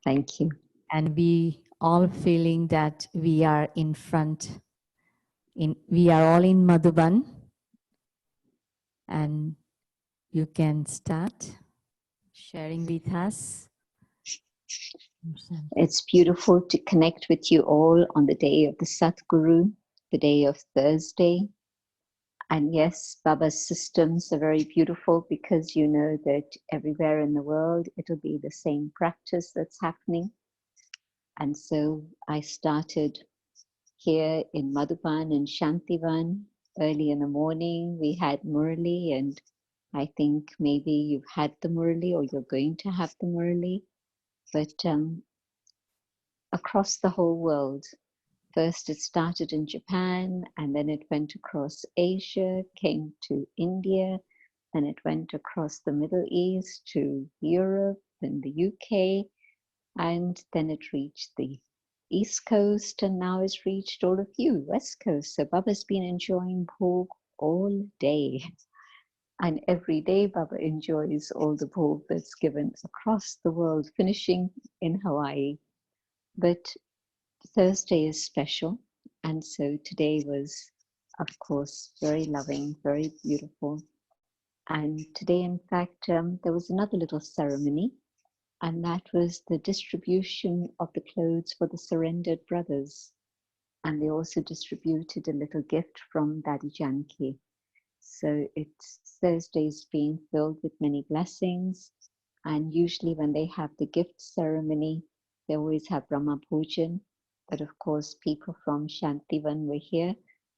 Thank you. And we all feeling that we are in front, we are all in Madhuban, and you can start sharing with us. It's beautiful to connect with you all on the day of the Satguru, the day of Thursday. And yes, Baba's systems are very beautiful because you know that everywhere in the world it'll be the same practice that's happening. And so I started here in Madhuban and Shantivan early in the morning. We had Murli, and I think maybe you've had the Murli or you're going to have the Murli. But across the whole world, first it started in Japan, and then it went across Asia, came to India, and it went across the Middle East to Europe and the UK, and then it reached the East Coast, and now it's reached all of you, West Coast. So Baba's been enjoying bhog all day. And every day Baba enjoys all the bhog that's given across the world, finishing in Hawaii. But Thursday is special, and so today was, of course, very loving, very beautiful. And today, in fact, there was another little ceremony, and that was the distribution of the clothes for the surrendered brothers. And they also distributed a little gift from Daddy Janki. So it's Thursday's been filled with many blessings. And usually when they have the gift ceremony, they always have Brahma Pujan. But of course, people from Shantivan were here,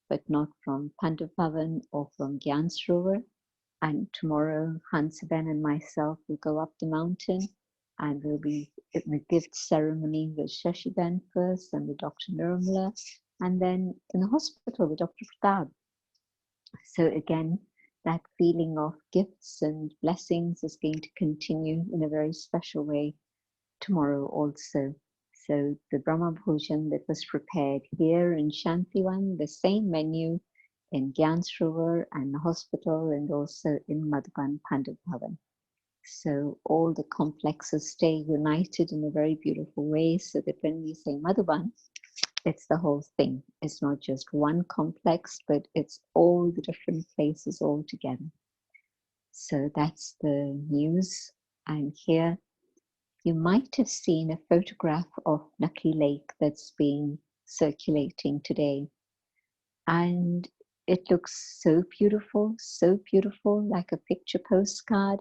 but not from Pandav Bhavan or from Gyansrovar. And tomorrow, Hansaben and myself will go up the mountain, and we'll be in the gift ceremony with Shashiben first, and with Dr. Nirmala, and then in the hospital with Dr. Pratap. So again, that feeling of gifts and blessings is going to continue in a very special way tomorrow also. So the Brahma Bhojan that was prepared here in Shantivan, the same menu in Gyansrovar and the hospital, and also in Madhuban Pandav Bhavan. So all the complexes stay united in a very beautiful way, so that when we say Madhuban, it's the whole thing. It's not just one complex, but it's all the different places all together. So that's the news. And here you might have seen a photograph of Nakli Lake that's been circulating today. And it looks so beautiful, like a picture postcard.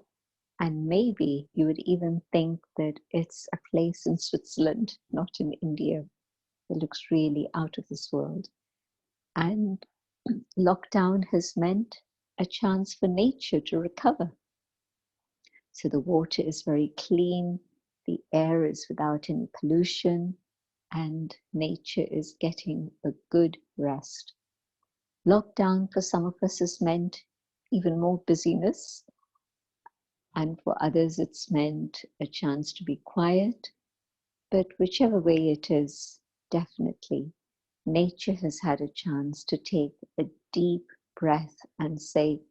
And maybe you would even think that it's a place in Switzerland, not in India. It looks really out of this world. And lockdown has meant a chance for nature to recover. So the water is very clean, the air is without any pollution, and nature is getting a good rest. Lockdown for some of us has meant even more busyness, and for others it's meant a chance to be quiet. But whichever way it is, definitely, nature has had a chance to take a deep breath and say,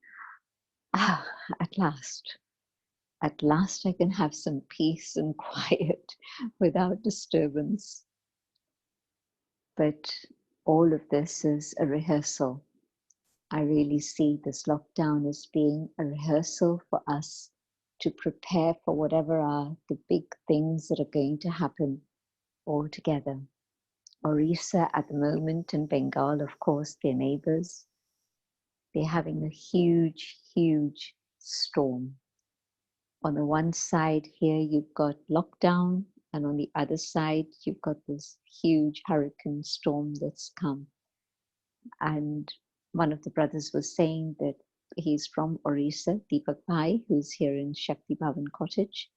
at last I can have some peace and quiet without disturbance. But all of this is a rehearsal. I really see this lockdown as being a rehearsal for us to prepare for whatever are the big things that are going to happen all together. Orissa at the moment, and Bengal, of course, their neighbors, they're having a huge, huge storm. On the one side here, you've got lockdown, and on the other side, you've got this huge hurricane storm that's come. And one of the brothers was saying that he's from Orissa, Deepak Bhai, who's here in Shakti Bhavan Cottage.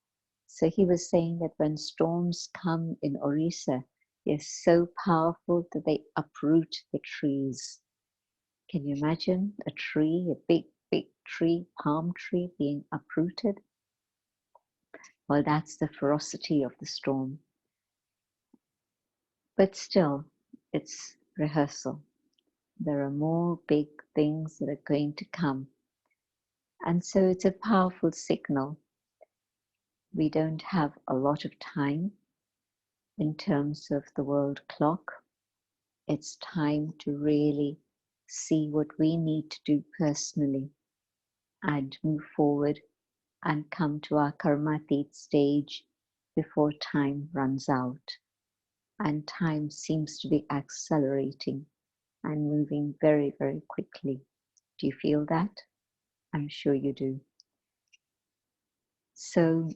So he was saying that when storms come in Orissa, they're so powerful that they uproot the trees. Can you imagine a tree, a big, big tree, palm tree being uprooted? Well, that's the ferocity of the storm. But still, it's rehearsal. There are more big things that are going to come. And so it's a powerful signal. We don't have a lot of time. in terms of the world clock. It's time to really see what we need to do personally and move forward and come to our karmatit stage before time runs out. And time seems to be accelerating and moving very, very quickly. Do you feel that? I'm sure you do. So,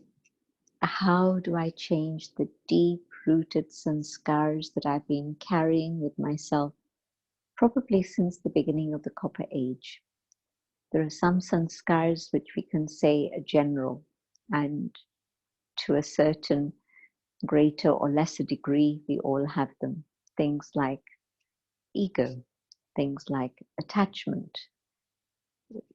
how do I change the deep-rooted sanskars that I've been carrying with myself probably since the beginning of the Copper Age? There are some sanskars which we can say are general, and to a certain greater or lesser degree, we all have them. Things like ego, things like attachment.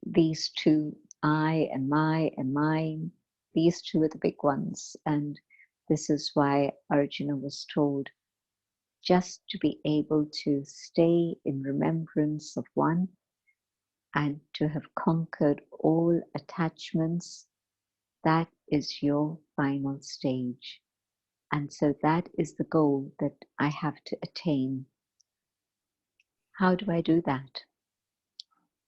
These two, I and my and mine, these two are the big ones. And this is why Arjuna was told just to be able to stay in remembrance of one and to have conquered all attachments, that is your final stage. And so that is the goal that I have to attain. How do I do that?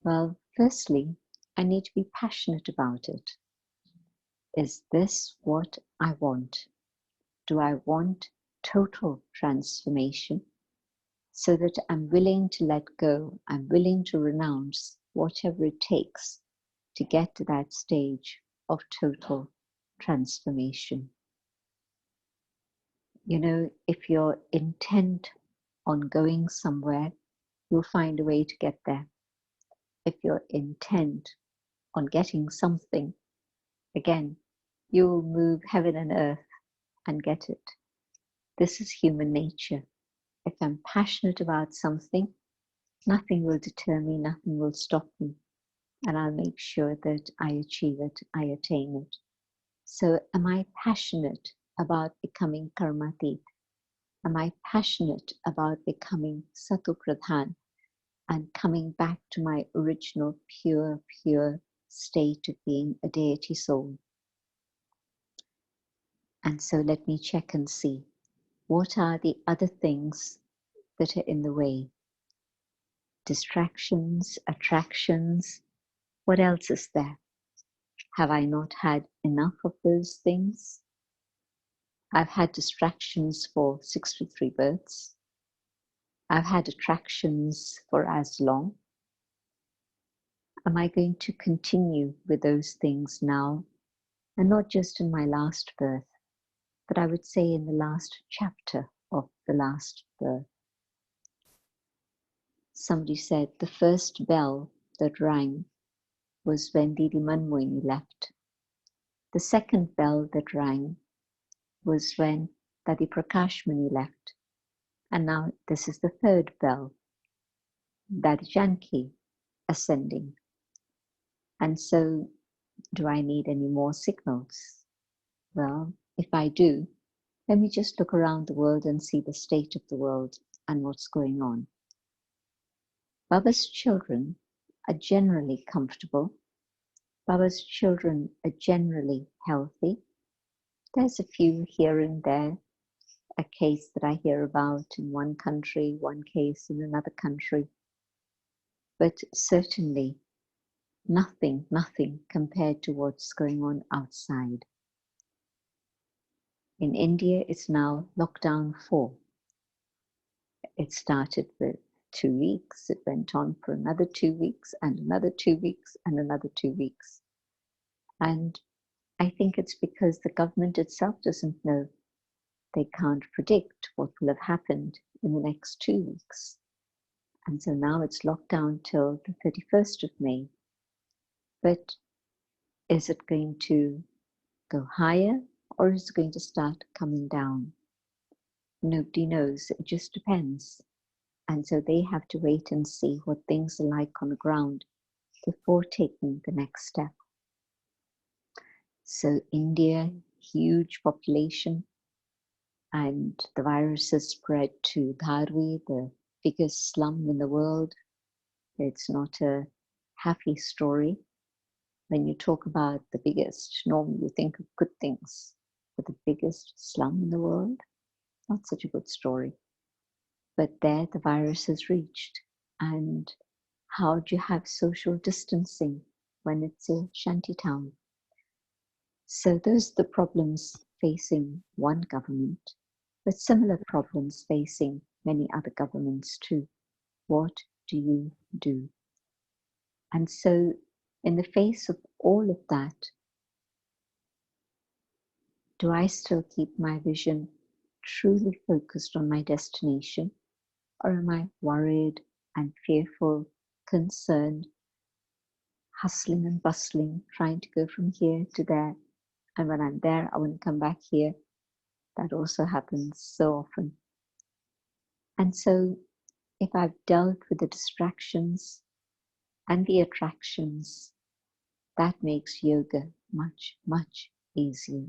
Well, firstly, I need to be passionate about it. Is this what I want? Do I want total transformation so that I'm willing to let go, I'm willing to renounce whatever it takes to get to that stage of total transformation? You know, if you're intent on going somewhere, you'll find a way to get there. If you're intent on getting something, again, you'll move heaven and earth and get it. This is human nature. If I'm passionate about something, nothing will deter me, nothing will stop me, and I'll make sure that I achieve it, I attain it. So, am I passionate about becoming karmatit? Am I passionate about becoming satupradhan and coming back to my original pure state of being a deity soul? And so let me check and see, what are the other things that are in the way? Distractions, attractions, what else is there? Have I not had enough of those things? I've had distractions for 63 births. I've had attractions for as long. Am I going to continue with those things now? And not just in my last birth, but I would say in the last chapter of the last birth. Somebody said the first bell that rang was when Didi Manmoini left. The second bell that rang was when Dadi Prakashmani left. And now this is the third bell, Dadi Janki ascending. And so, do I need any more signals? Well, if I do, let me just look around the world and see the state of the world and what's going on. Baba's children are generally comfortable. Baba's children are generally healthy. There's a few here and there, a case that I hear about in one country, one case in another country. But certainly nothing compared to what's going on outside. In India, it's now lockdown 4. It started with 2 weeks. It went on for another 2 weeks and another 2 weeks and another 2 weeks. And I think it's because the government itself doesn't know. They can't predict what will have happened in the next 2 weeks. And so now it's locked down till the 31st of May. But is it going to go higher or is it going to start coming down? Nobody knows. It just depends. And so they have to wait and see what things are like on the ground before taking the next step. So India, huge population, and the virus has spread to Dharwi, the biggest slum in the world. It's not a happy story. When you talk about the biggest, normally you think of good things, but the biggest slum in the world, Not such a good story. But there the virus has reached. And how do you have social distancing when it's a shanty town? So those are the problems facing one government, but similar problems facing many other governments too. What do you do? And so in the face of all of that, do I still keep my vision truly focused on my destination? Or am I worried and fearful, concerned, hustling and bustling, trying to go from here to there? And when I'm there, I want to come back here. That also happens so often. And so if I've dealt with the distractions and the attractions, that makes yoga much, much easier.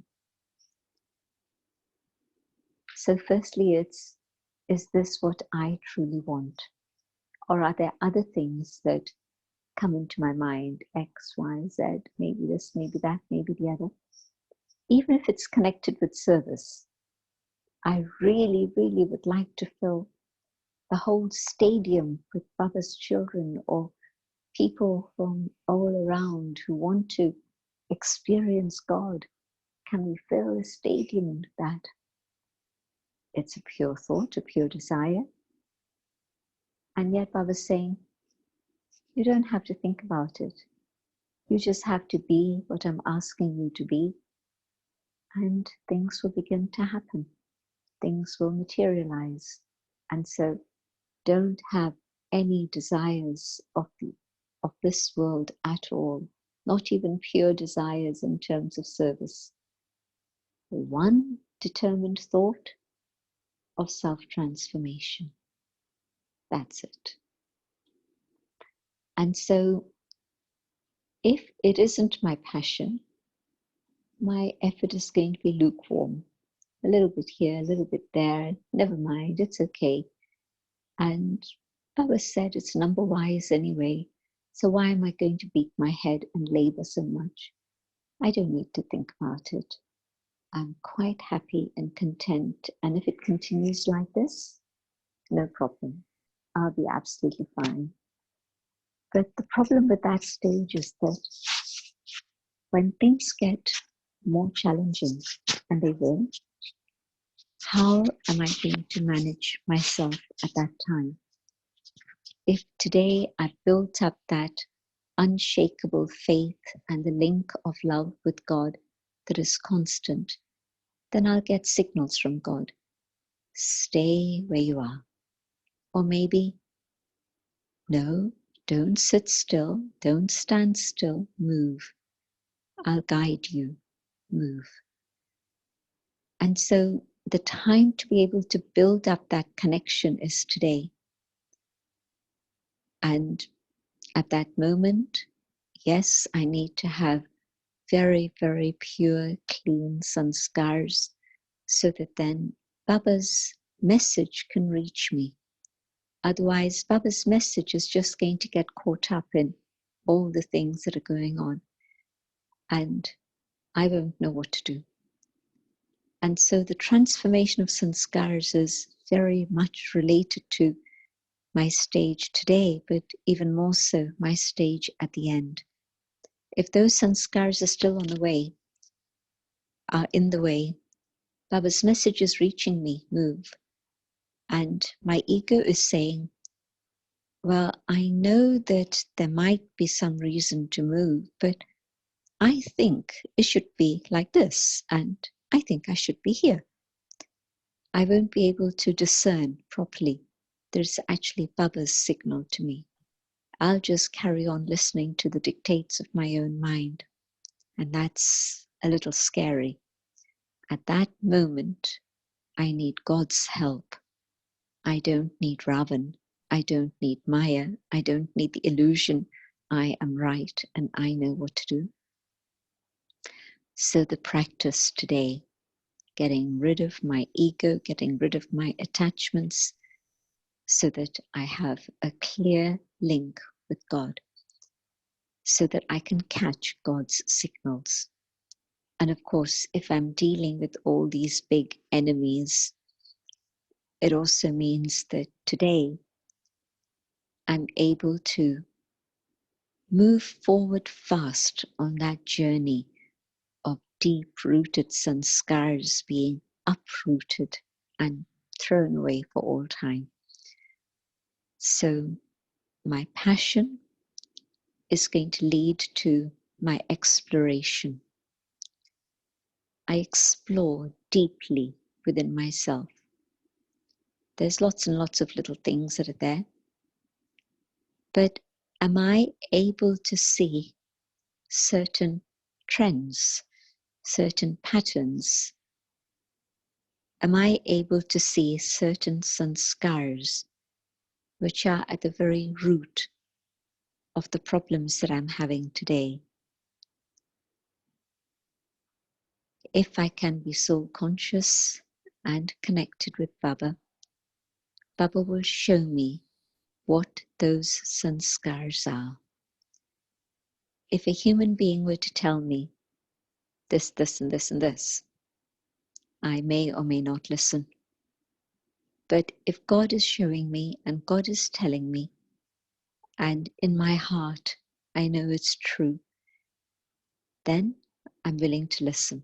So firstly, is this what I truly want? Or are there other things that come into my mind, X, Y, Z, maybe this, maybe that, maybe the other? Even if it's connected with service, I really, really would like to fill the whole stadium with Baba's children or people from all around who want to experience God. Can we fill a stadium with that? It's a pure thought, a pure desire. And yet Baba's saying, you don't have to think about it. You just have to be what I'm asking you to be, and things will begin to happen. Things will materialize. And so don't have any desires of this world at all, not even pure desires in terms of service. One determined thought of self-transformation. That's it. And so if it isn't my passion, my effort is going to be lukewarm. A little bit here, a little bit there, never mind, it's okay. And Baba said it's number wise anyway, so why am I going to beat my head and labor so much? I don't need to think about it. I'm quite happy and content, and if it continues like this, no problem. I'll be absolutely fine. But the problem with that stage is that when things get more challenging, and they will, how am I going to manage myself at that time? If today I built up that unshakable faith and the link of love with God that is constant, then I'll get signals from God. Stay where you are. Or maybe, no, don't sit still, don't stand still, move. I'll guide you, move. And so the time to be able to build up that connection is today. And at that moment, yes, I need to have very, very pure, clean sanskars so that then Baba's message can reach me. Otherwise, Baba's message is just going to get caught up in all the things that are going on, and I won't know what to do. And so the transformation of sanskars is very much related to my stage today, but even more so my stage at the end. If those sanskars are still on the way, are in the way, Baba's message is reaching me, move. And my ego is saying, well, I know that there might be some reason to move, but I think it should be like this, and I think I should be here. I won't be able to discern properly. There's actually Baba's signal to me. I'll just carry on listening to the dictates of my own mind. And that's a little scary. At that moment, I need God's help. I don't need Ravan. I don't need Maya. I don't need the illusion I am right and I know what to do. So the practice today, getting rid of my ego, getting rid of my attachments, so that I have a clear link with God, so that I can catch God's signals. And of course, if I'm dealing with all these big enemies, It also means that today I'm able to move forward fast on that journey of deep-rooted sanskars being uprooted and thrown away for all time. So my passion is going to lead to my exploration. I explore deeply within myself. There's lots and lots of little things that are there. But am I able to see certain trends, certain patterns? Am I able to see certain sanskars which are at the very root of the problems that I'm having today? If I can be soul conscious and connected with Baba, Baba will show me what those sanskars are. If a human being were to tell me this, this, and this, and this, I may or may not listen. But if God is showing me and God is telling me, and in my heart I know it's true, then I'm willing to listen.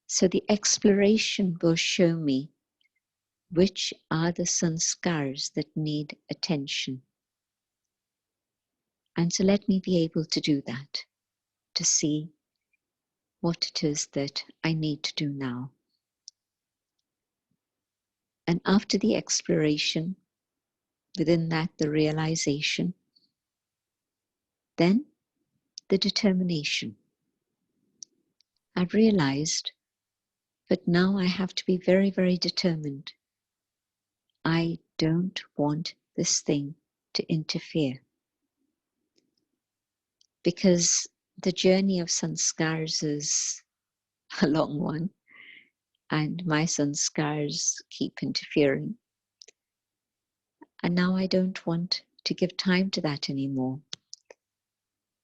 So the exploration will show me which are the sanskars that need attention. And so let me be able to do that, to see what it is that I need to do now. And after the exploration, within that the realization, then the determination. I've realized, but now I have to be very, very determined. I don't want this thing to interfere. Because the journey of sanskars is a long one, and my sanskars keep interfering. And now I don't want to give time to that anymore.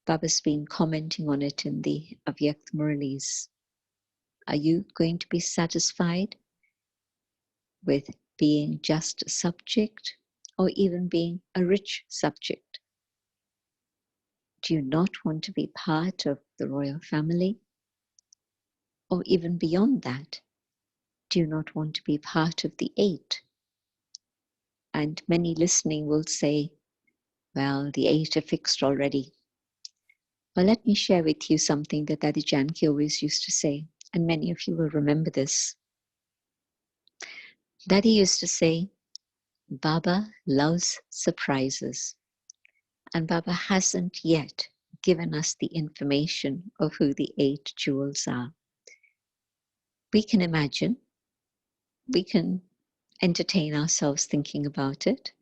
Baba's been commenting on it in the Avyakt Muralis. Are you going to be satisfied with being just a subject, or even being a rich subject? Do you not want to be part of the royal family? Or even beyond that, do you not want to be part of the 8? And many listening will say, well, the 8 are fixed already. Well, let me share with you something that Dadi Janki always used to say, and many of you will remember this. Dadi used to say, Baba loves surprises, and Baba hasn't yet given us the information of who the 8 jewels are. We can imagine, we can entertain ourselves thinking about it,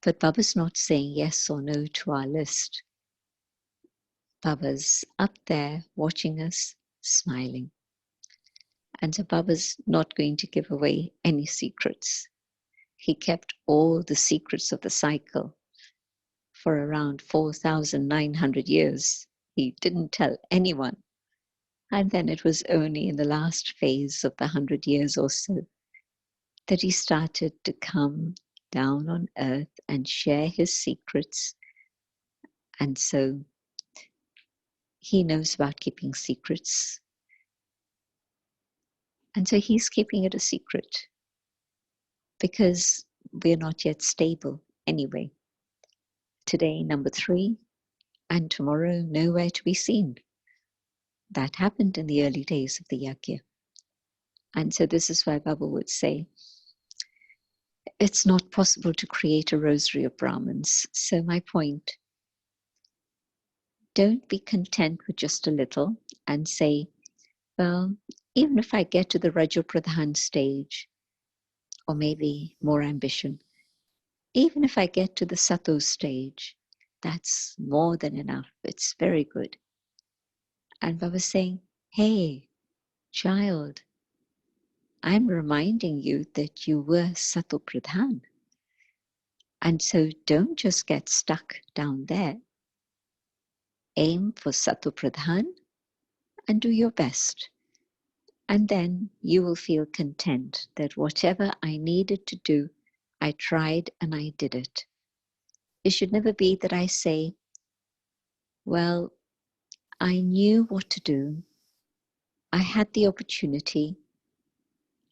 but Baba's not saying yes or no to our list. Baba's up there watching us, smiling. And so Baba's not going to give away any secrets. He kept all the secrets of the cycle for around 4,900 years. He didn't tell anyone. And then it was only in the last phase of the 100 years or so that he started to come down on earth and share his secrets. And so he knows about keeping secrets. And so he's keeping it a secret because we're not yet stable anyway. Today, number 3, and tomorrow, nowhere to be seen. That happened in the early days of the Yajna. And so this is why Baba would say, it's not possible to create a rosary of Brahmins. So my point, don't be content with just a little and say, well, even if I get to the Raju Pradhan stage, or maybe more ambition, even if I get to the Sato stage, that's more than enough. It's very good. And Baba's saying, hey, child, I'm reminding you that you were Sato Pradhan. And so don't just get stuck down there. Aim for Sato Pradhan and do your best. And then you will feel content that whatever I needed to do, I tried and I did it. It should never be that I say, well, I knew what to do. I had the opportunity.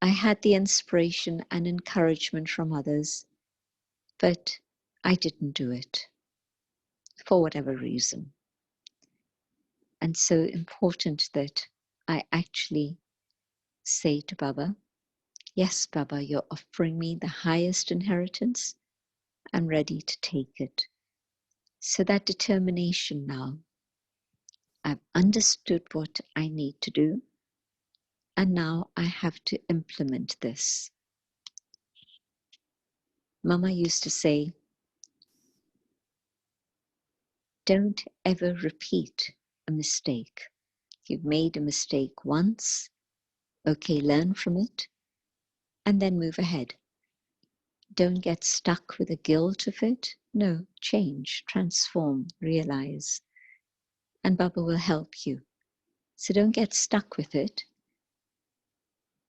I had the inspiration and encouragement from others, but I didn't do it for whatever reason. And so important that I actually say to Baba, yes, Baba, you're offering me the highest inheritance. I'm ready to take it. So that determination now, I've understood what I need to do, and now I have to implement this. Mama used to say, don't ever repeat a mistake. You've made a mistake once, okay, learn from it, and then move ahead. Don't get stuck with the guilt of it. No, change, transform, realize, and Baba will help you. So don't get stuck with it.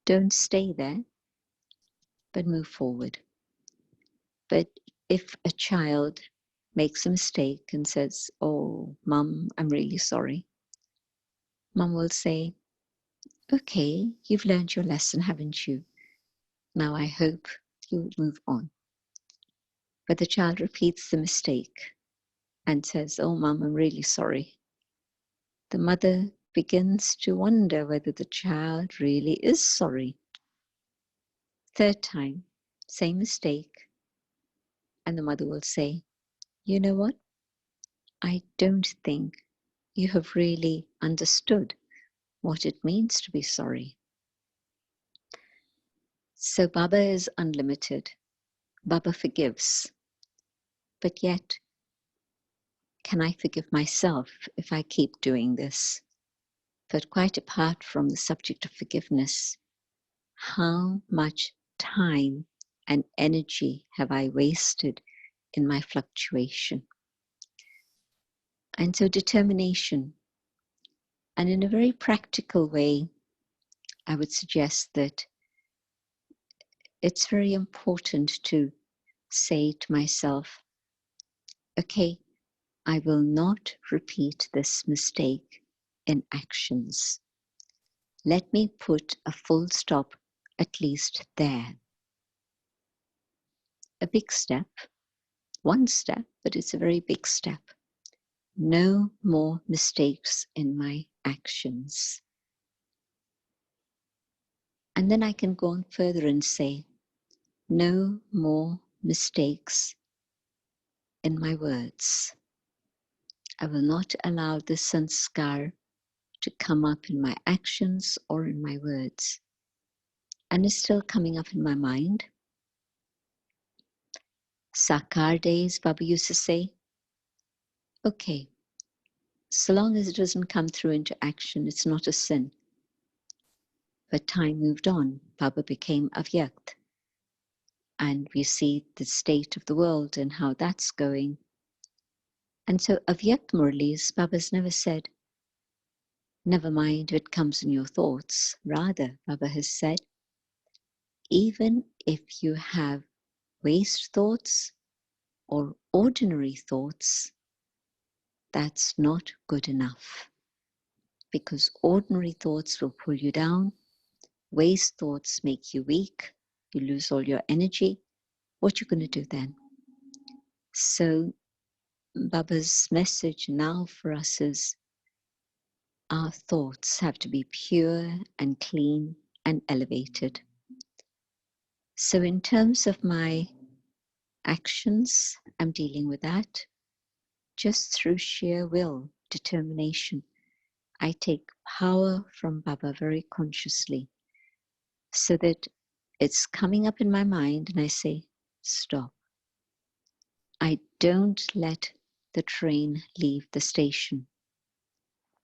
Don't stay there, but move forward. But if a child makes a mistake and says, oh, Mum, I'm really sorry, Mum will say, okay, you've learned your lesson, haven't you? Now I hope you'll move on. But the child repeats the mistake and says, oh, Mum, I'm really sorry. The mother begins to wonder whether the child really is sorry. Third time, same mistake, and the mother will say, you know what? I don't think you have really understood what it means to be sorry. So Baba is unlimited. Baba forgives. But yet, can I forgive myself if I keep doing this? But quite apart from the subject of forgiveness, how much time and energy have I wasted in my fluctuation? And so determination. And in a very practical way, I would suggest that it's very important to say to myself, okay, I will not repeat this mistake in actions. Let me put a full stop at least there. A big step, one step, but it's a very big step. No more mistakes in my actions. And then I can go on further and say, no more mistakes in my words. I will not allow this sanskar to come up in my actions or in my words. And it's still coming up in my mind. Sakar days, Baba used to say, okay, so long as it doesn't come through into action, it's not a sin. But time moved on. Baba became avyakt. And we see the state of the world and how that's going. And so avyakt Murlis, Baba's never said, never mind if it comes in your thoughts. Rather, Baba has said, even if you have waste thoughts or ordinary thoughts, that's not good enough. Because ordinary thoughts will pull you down. Waste thoughts make you weak. You lose all your energy. What are you going to do then? So Baba's message now for us is our thoughts have to be pure and clean and elevated. So in terms of my actions, I'm dealing with that just through sheer will, determination. I take power from Baba very consciously so that it's coming up in my mind and I say, stop. I don't let the train leave the station.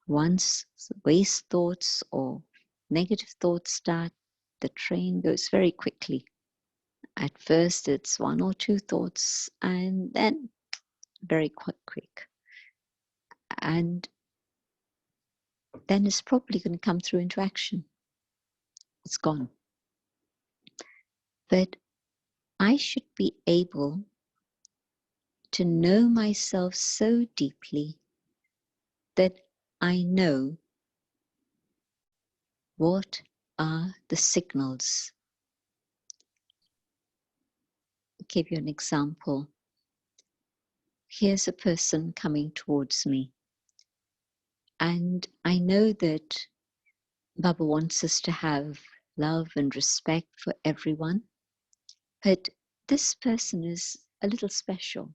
Once waste thoughts or negative thoughts start, the train goes very quickly. At first, it's one or two thoughts, and then very quick. And then it's probably going to come through into action. it's gone. But I should be able to know myself so deeply that I know what are the signals. I'll give you an example. Here's a person coming towards me, and I know that Baba wants us to have love and respect for everyone, but this person is a little special,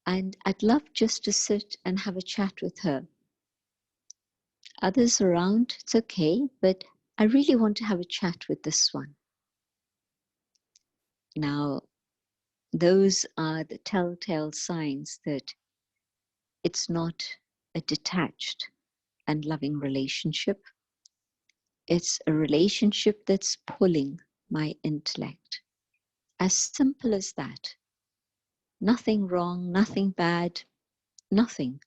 and I'd love just to sit and have a chat with her. Others around, it's okay, but I really want to have a chat with this one. Now, those are the telltale signs that it's not a detached and loving relationship. It's a relationship that's pulling my intellect. As simple as that. Nothing wrong, nothing bad, nothing.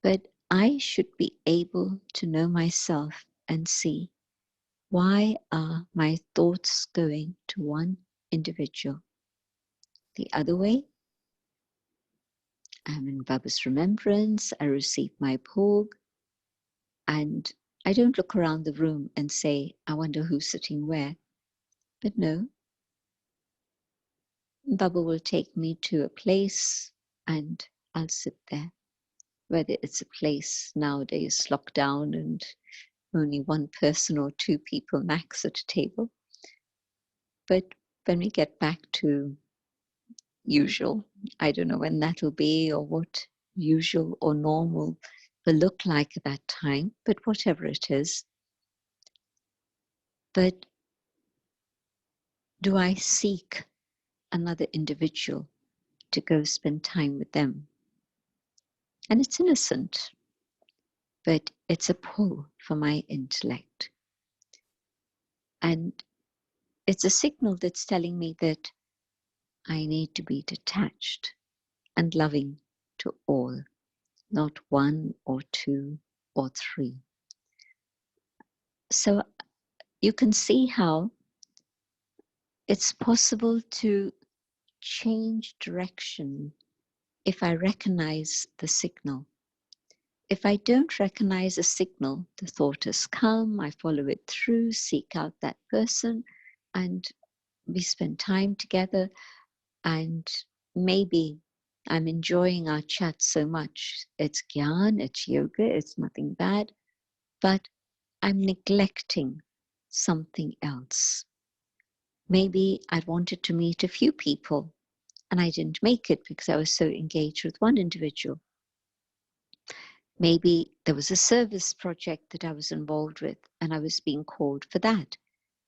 But I should be able to know myself and see, why are my thoughts going to one individual? The other way, I'm in Baba's remembrance, I receive my bhog, and I don't look around the room and say, I wonder who's sitting where. But no, Baba will take me to a place and I'll sit there. Whether it's a place nowadays locked down and only one person or two people max at a table. But when we get back to usual, I don't know when that'll be or what usual or normal will look like at that time, but whatever it is. But do I seek another individual to go spend time with them? And it's innocent, but it's a pull for my intellect. And it's a signal that's telling me that I need to be detached and loving to all, not one or two or three. So you can see how it's possible to change direction if I recognize the signal. If I don't recognize a signal, the thought has come, I follow it through, seek out that person, and we spend time together, and maybe I'm enjoying our chat so much. It's gyan, it's yoga, it's nothing bad, but I'm neglecting something else. Maybe I wanted to meet a few people and I didn't make it because I was so engaged with one individual. Maybe there was a service project that I was involved with and I was being called for that.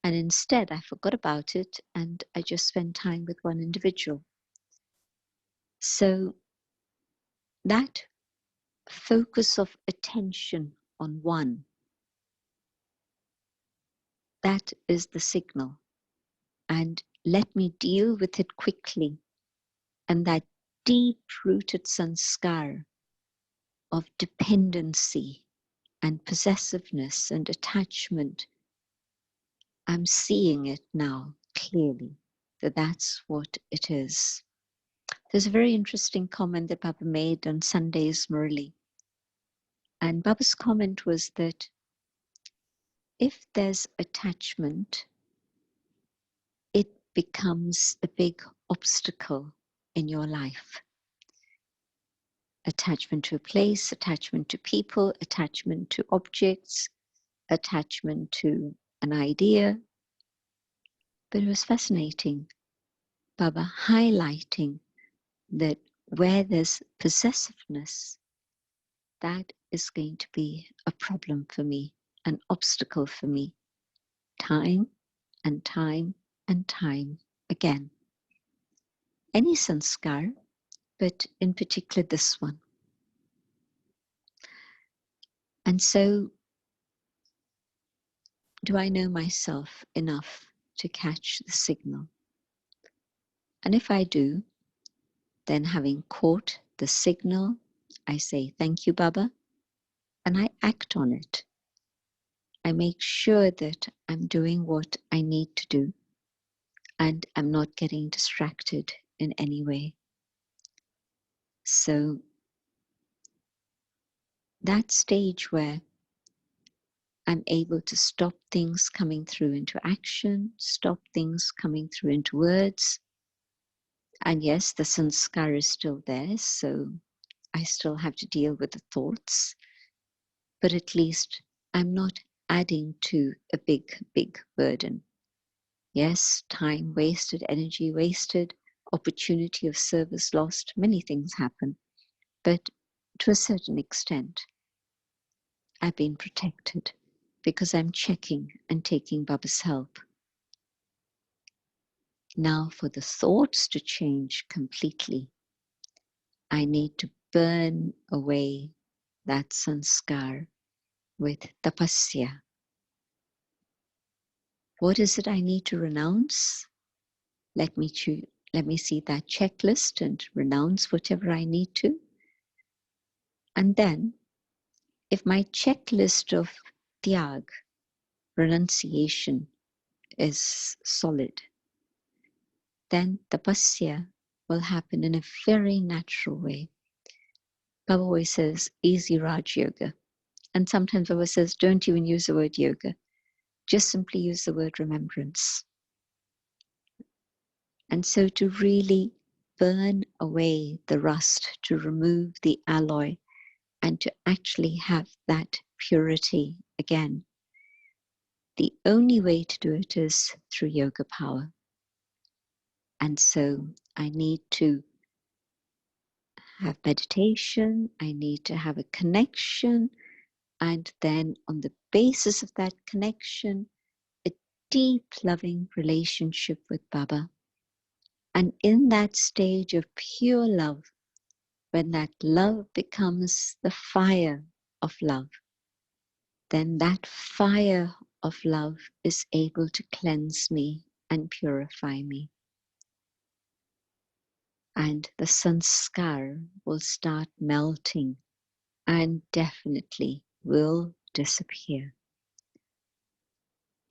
And instead, I forgot about it and I just spent time with one individual. So that focus of attention on one, that is the signal. And let me deal with it quickly. And that deep-rooted sanskar of dependency and possessiveness and attachment, I'm seeing it now clearly, that that's what it is. There's a very interesting comment that Baba made on Sunday's Murli. And Baba's comment was that if there's attachment, it becomes a big obstacle in your life. Attachment to a place, attachment to people, attachment to objects, attachment to an idea. But it was fascinating, Baba highlighting that where there's possessiveness, that is going to be a problem for me, an obstacle for me, time and time and time again. Any sanskar, but in particular this one. And so, do I know myself enough to catch the signal? And if I do, then having caught the signal, I say, thank you, Baba, and I act on it. I make sure that I'm doing what I need to do and I'm not getting distracted in any way. So that stage where I'm able to stop things coming through into action, stop things coming through into words. And yes, the sanskar is still there, so I still have to deal with the thoughts, but at least I'm not adding to a big burden. Yes, time wasted, energy wasted, opportunity of service lost, many things happen. But to a certain extent, I've been protected because I'm checking and taking Baba's help. Now for the thoughts to change completely, I need to burn away that sanskar with tapasya. What is it I need to renounce? Let me see that checklist and renounce whatever I need to. And then, if my checklist of tyag, renunciation, is solid, then tapasya will happen in a very natural way. Baba always says, easy Raj Yoga. And sometimes Baba says, don't even use the word yoga. Just simply use the word remembrance. And so to really burn away the rust, to remove the alloy, and to actually have that purity again, the only way to do it is through yoga power. And so I need to have meditation, I need to have a connection, and then on the basis of that connection, a deep loving relationship with Baba. And in that stage of pure love, when that love becomes the fire of love, then that fire of love is able to cleanse me and purify me. And the sanskar will start melting and definitely will disappear.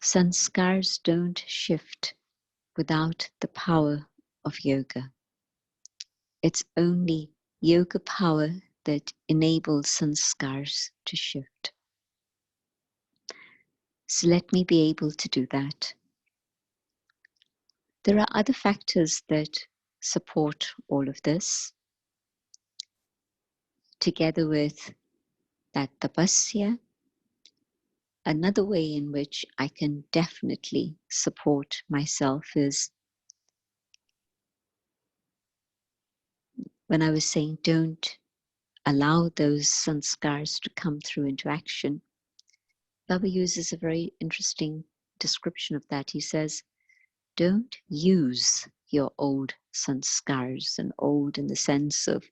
Sanskars don't shift without the power of yoga. It's only yoga power that enables sanskars to shift. So let me be able to do that. There are other factors that support all of this, together with that tapasya. Another way in which I can definitely support myself is when I was saying don't allow those sanskars to come through into action. Baba uses a very interesting description of that. He says, don't use your old sanskars, and old in the sense of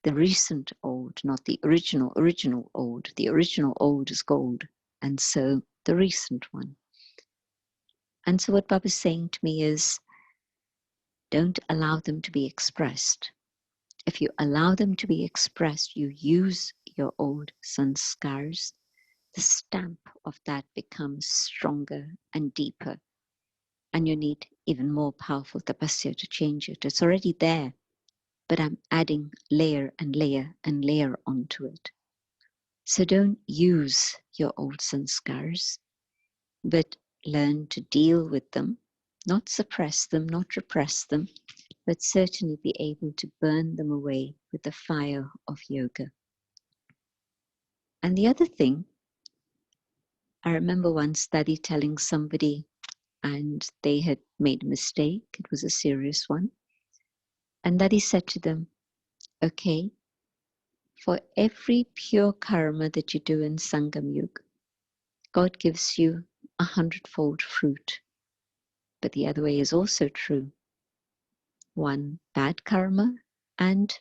the recent old, not the original old. The original old is gold, and so the recent one. And so what Baba is saying to me is, don't allow them to be expressed. If you allow them to be expressed, you use your old sanskars, the stamp of that becomes stronger and deeper, and you need even more powerful tapasya to change it. It's already there, but I'm adding layer and layer and layer onto it. So don't use your old sanskars, but learn to deal with them, not suppress them, not repress them, but certainly be able to burn them away with the fire of yoga. And the other thing, I remember once Daddy telling somebody, and they had made a mistake, it was a serious one, and Daddy said to them, okay, for every pure karma that you do in Sangam Yuga, God gives you 100-fold fruit. But the other way is also true. One bad karma, and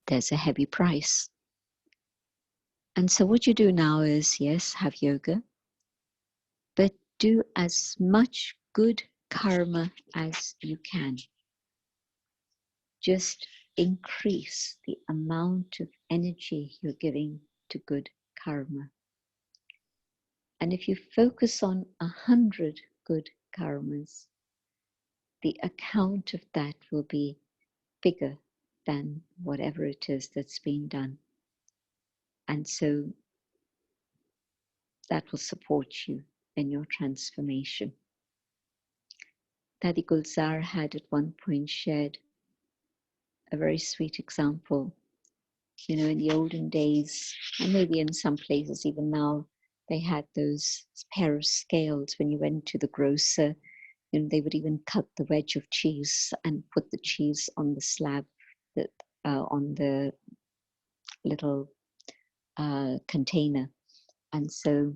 there's a heavy price. And so what you do now is, yes, have yoga, but do as much good karma as you can. Just increase the amount of energy you're giving to good karma. And if you focus on 100 good karmas, the account of that will be bigger than whatever it is that's been done. And so that will support you in your transformation. Dadi Gulzar had at one point shared a very sweet example. You know, in the olden days, and maybe in some places even now, they had those pair of scales when you went to the grocer. You know, they would even cut the wedge of cheese and put the cheese on the slab, that on the little container. And so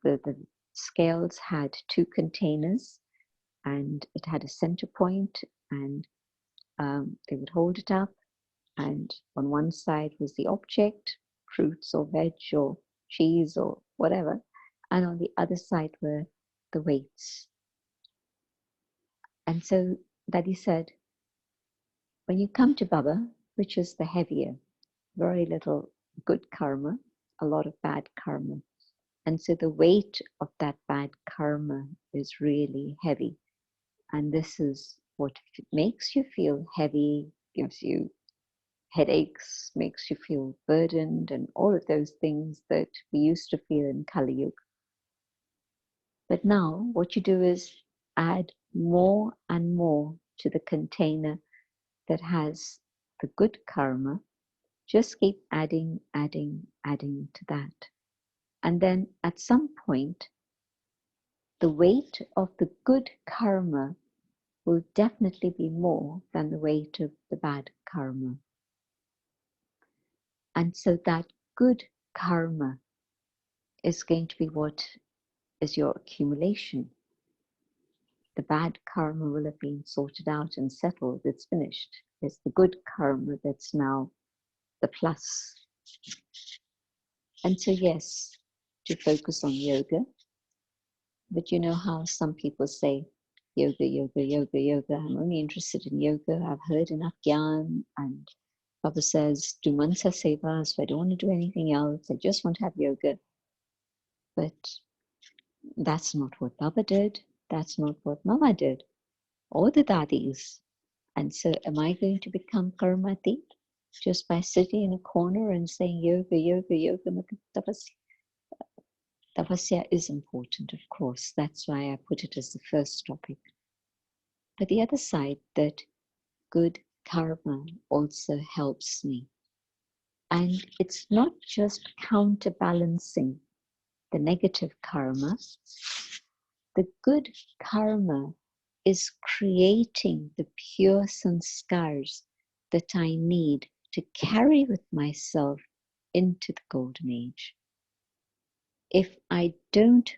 the scales had two containers, and it had a center point, and they would hold it up, and on one side was the object, fruits or veg or cheese or whatever, and on the other side were the weights. And so Daddy said, when you come to Baba, which is the heavier, very little good karma, a lot of bad karma. And so the weight of that bad karma is really heavy. And this is what makes you feel heavy, gives you headaches, makes you feel burdened, and all of those things that we used to feel in Kali Yuga. But now what you do is add more and more to the container that has the good karma. Just keep adding, adding, adding to that. And then at some point, the weight of the good karma will definitely be more than the weight of the bad karma. And so that good karma is going to be what is your accumulation. The bad karma will have been sorted out and settled, it's finished. It's the good karma that's now the plus. And so yes, to focus on yoga, but you know how some people say, yoga, yoga, yoga, yoga. I'm only interested in yoga. I've heard enough gyan. And Baba says, do mansa seva, so I don't want to do anything else. I just want to have yoga. But that's not what Baba did. That's not what Mama did, or the dadis. And so am I going to become karmati just by sitting in a corner and saying yoga, yoga, yoga, tapasya? Tapasya is important, of course. That's why I put it as the first topic. But the other side, that good karma also helps me. And it's not just counterbalancing the negative karma. The good karma is creating the pure sanskars that I need to carry with myself into the golden age. If I don't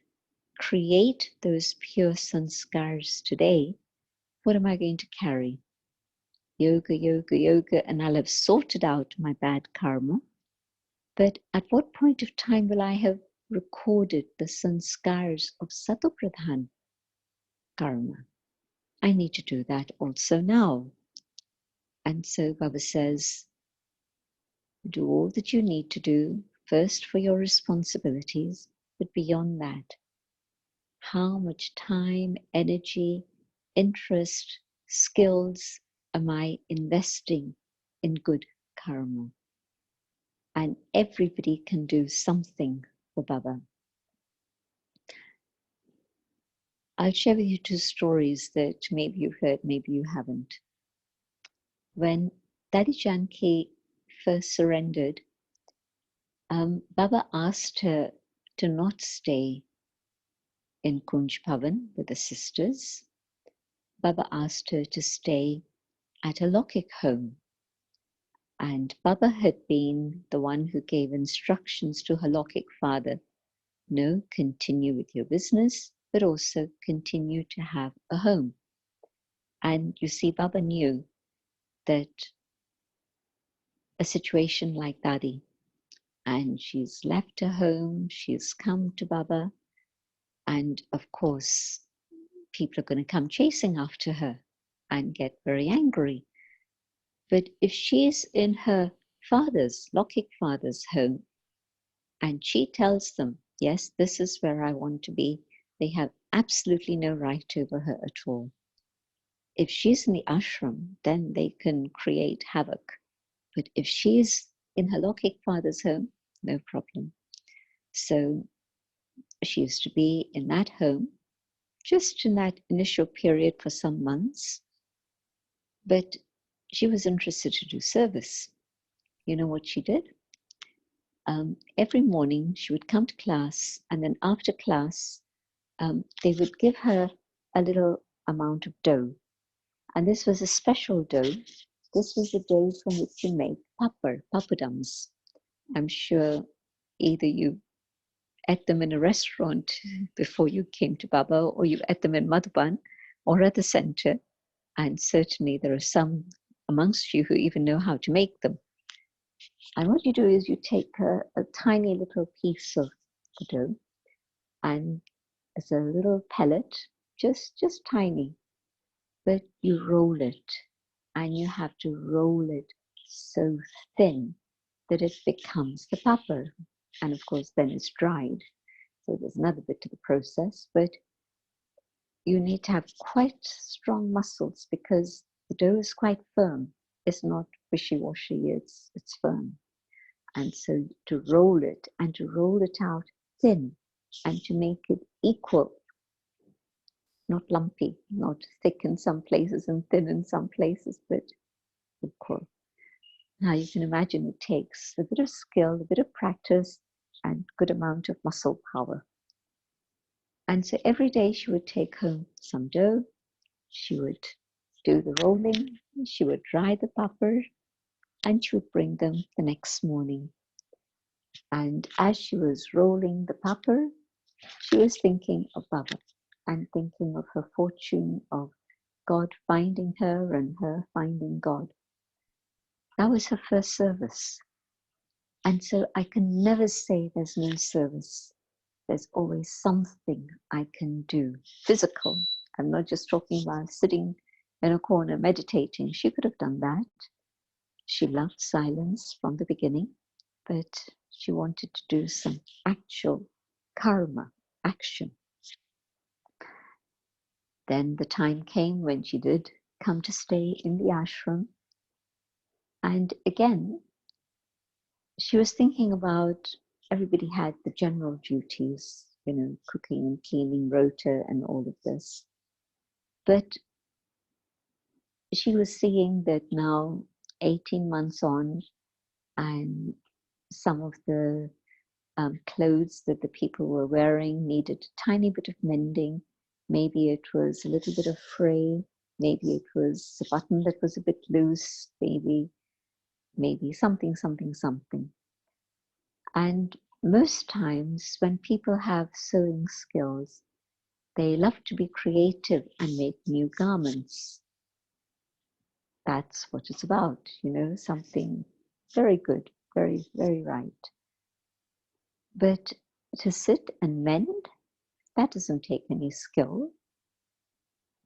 create those pure sanskars today, what am I going to carry? Yoga, yoga, yoga, and I'll have sorted out my bad karma. But at what point of time will I have recorded the sanskars of Satopradhan karma? I need to do that also now. And so Baba says, do all that you need to do, first for your responsibilities, but beyond that, how much time, energy, interest, skills am I investing in good karma? And everybody can do something for Baba. I'll share with you two stories that maybe you've heard, maybe you haven't. When Dadi Janki first surrendered, Baba asked her to not stay in Kunj Bhavan with the sisters. Baba asked her to stay at a Lokik home. And Baba had been the one who gave instructions to her Lokik father. No, continue with your business, but also continue to have a home. And you see, Baba knew that a situation like Dadi, and she's left her home, she's come to Baba, and of course, people are going to come chasing after her and get very angry. But if she's in her father's, Lokik father's home, and she tells them, Yes, this is where I want to be. They have absolutely no right over her at all. If she's in the ashram, then they can create havoc. But if she's in her Lokik father's home, no problem. So she used to be in that home just in that initial period for some months. But she was interested to do service. You know what she did? Every morning she would come to class, and then after class, they would give her a little amount of dough. And this was a special dough. This was the dough from which you make papadums. I'm sure either you ate them in a restaurant before you came to Baba, or you ate them in Madhuban or at the center. And certainly there are some amongst you who even know how to make them. And what you do is you take a tiny little piece of the dough, and it's a little pellet, just tiny, but you roll it, and you have to roll it so thin that it becomes the papad. And of course, then it's dried. So there's another bit to the process, but you need to have quite strong muscles because the dough is quite firm. It's not wishy-washy, it's firm. And so to roll it and to roll it out thin and to make it equal, not lumpy, not thick in some places and thin in some places, but equal. Now you can imagine it takes a bit of skill, a bit of practice, and good amount of muscle power. And so every day she would take home some dough, she would do the rolling, she would dry the papad, and she would bring them the next morning. And as she was rolling the papad, she was thinking of Baba and thinking of her fortune of God finding her and her finding God. That was her first service. And so I can never say there's no service. There's always something I can do, physical. I'm not just talking about sitting in a corner meditating. She could have done that. She loved silence from the beginning, but she wanted to do some actual karma, action. Then the time came when she did come to stay in the ashram. And again, she was thinking about everybody had the general duties, cooking and cleaning, rota, and all of this. But she was seeing that now, 18 months on, and some of the clothes that the people were wearing needed a tiny bit of mending. Maybe it was a little bit of fray. Maybe it was a button that was a bit loose. Maybe something. And most times when people have sewing skills, they love to be creative and make new garments. That's what it's about, something very good, very, very right. But to sit and mend, that doesn't take any skill.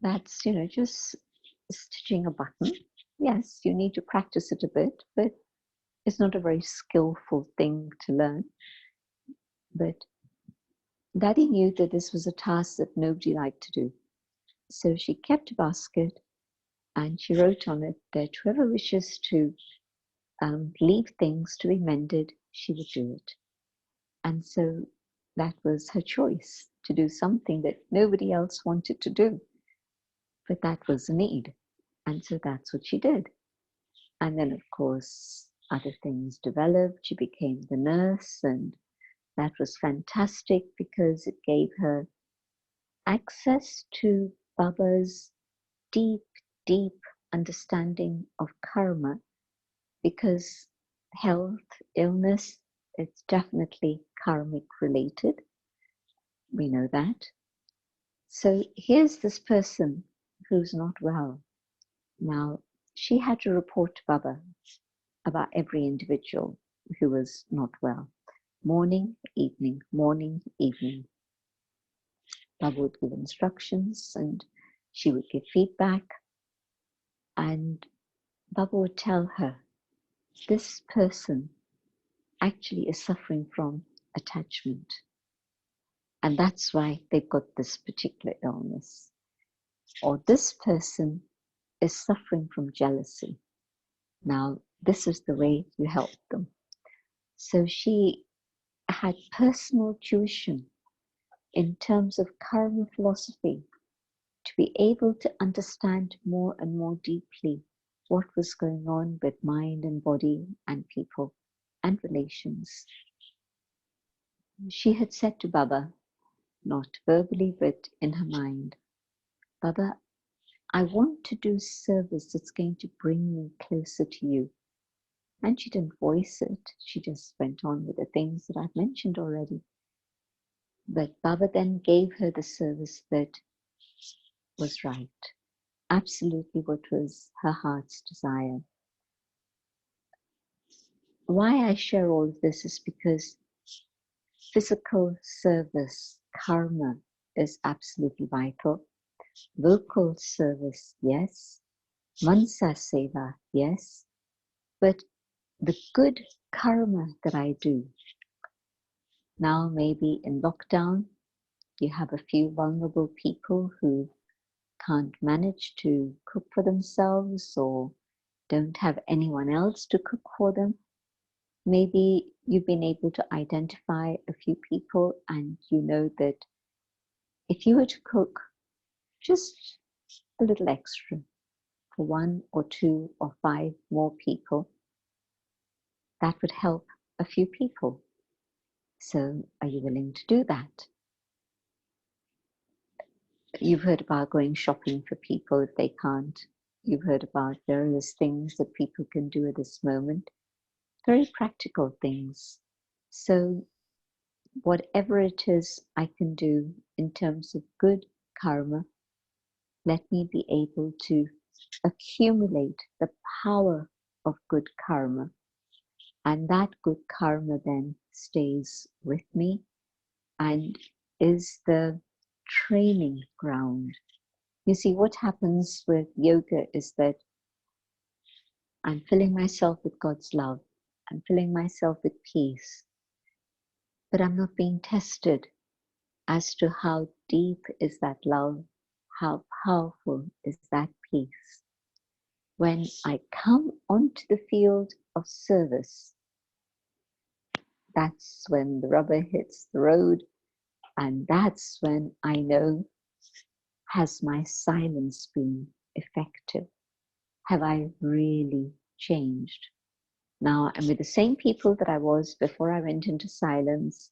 That's, just stitching a button. Yes, you need to practice it a bit, but it's not a very skillful thing to learn. But Daddy knew that this was a task that nobody liked to do. So she kept a basket and she wrote on it that whoever wishes to leave things to be mended, she would do it. And so that was her choice, to do something that nobody else wanted to do. But that was a need. And so that's what she did. And then, of course, other things developed. She became the nurse, and that was fantastic because it gave her access to Baba's deep, deep understanding of karma, because health, illness, it's definitely karmic related. We know that. So here's this person who's not well. Now, she had to report to Baba about every individual who was not well. Morning, evening, morning, evening. Baba would give instructions and she would give feedback. And Baba would tell her, this person actually is suffering from attachment. And that's why they've got this particular illness. Or this person is suffering from jealousy. Now, this is the way you help them. So she had personal tuition in terms of karma philosophy to be able to understand more and more deeply what was going on with mind and body and people and relations. She had said to Baba, not verbally but in her mind, Baba, I want to do service that's going to bring me closer to you. And she didn't voice it. She just went on with the things that I've mentioned already. But Baba then gave her the service that was right, absolutely what was her heart's desire. Why I share all of this is because physical service, karma, is absolutely vital. Vocal service, yes. Mansa seva, yes. But the good karma that I do, now maybe in lockdown, you have a few vulnerable people who can't manage to cook for themselves or don't have anyone else to cook for them. Maybe you've been able to identify a few people and you know that if you were to cook just a little extra for 1 or 2 or 5 more people, that would help a few people. So are you willing to do that? You've heard about going shopping for people if they can't. You've heard about various things that people can do at this moment. Very practical things. So whatever it is I can do in terms of good karma, let me be able to accumulate the power of good karma. And that good karma then stays with me and is the training ground. You see, what happens with yoga is that I'm filling myself with God's love. I'm filling myself with peace. But I'm not being tested as to how deep is that love, how powerful is that peace. When I come onto the field of service, that's when the rubber hits the road, and that's when I know, has my silence been effective? Have I really changed? Now I'm with the same people that I was before I went into silence.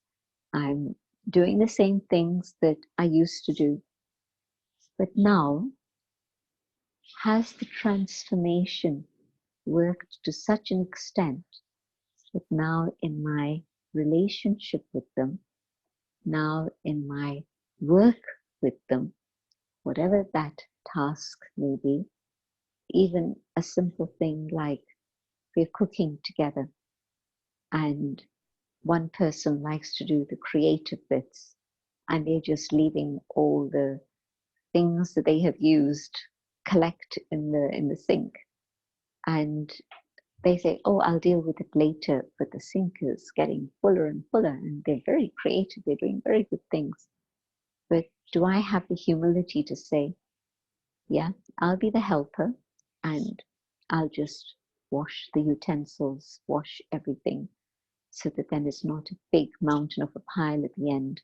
I'm doing the same things that I used to do. But now, has the transformation worked to such an extent that now in my relationship with them, now in my work with them, whatever that task may be, even a simple thing like we're cooking together and one person likes to do the creative bits and they're just leaving all the things that they have used collect in the sink, and they say, oh, I'll deal with it later, but the sink is getting fuller and fuller, and they're very creative, they're doing very good things. But do I have the humility to say, yeah, I'll be the helper and I'll just wash the utensils, wash everything, so that then it's not a big mountain of a pile at the end?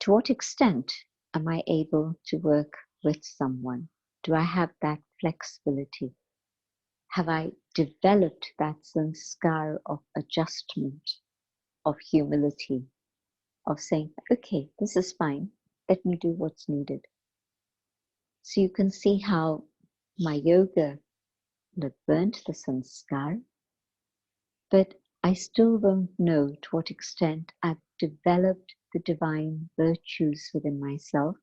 To what extent am I able to work with someone? Do I have that flexibility? Have I developed that sanskar of adjustment, of humility, of saying, okay, this is fine, let me do what's needed? So you can see how my yoga burnt the sanskar, but I still won't know to what extent I've developed the divine virtues within myself,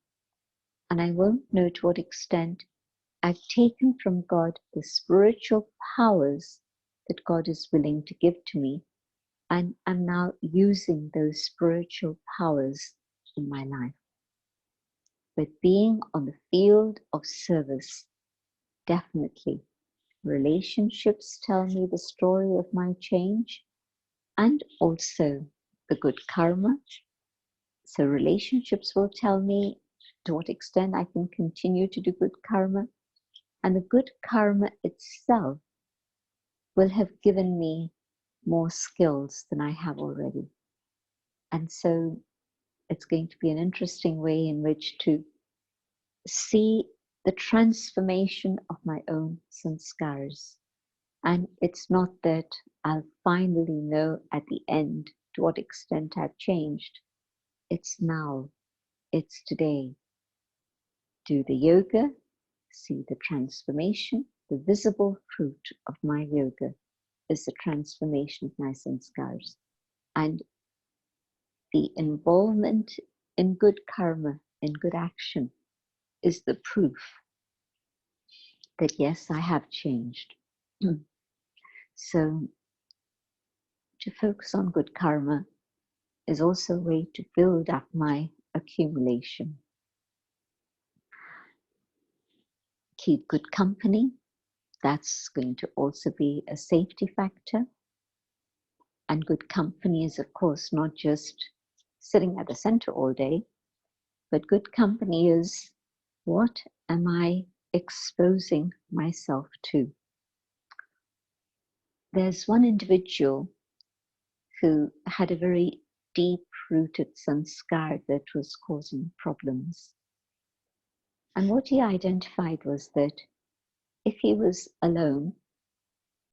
and I won't know to what extent I've taken from God the spiritual powers that God is willing to give to me, and I'm now using those spiritual powers in my life. But being on the field of service, definitely, relationships tell me the story of my change, and also the good karma. So relationships will tell me to what extent I can continue to do good karma. And the good karma itself will have given me more skills than I have already. And so it's going to be an interesting way in which to see the transformation of my own sanskars. And it's not that I'll finally know at the end to what extent I've changed. It's now, it's today. Do the yoga, see the transformation. The visible fruit of my yoga is the transformation of my sanskars. And the involvement in good karma, in good action, is the proof that yes, I have changed. So to focus on good karma is also a way to build up my accumulation. Keep good company. That's going to also be a safety factor. And good company is, of course, not just sitting at the center all day, but good company is, what am I exposing myself to? There's one individual who had a very deep-rooted sanskar that was causing problems. And what he identified was that if he was alone,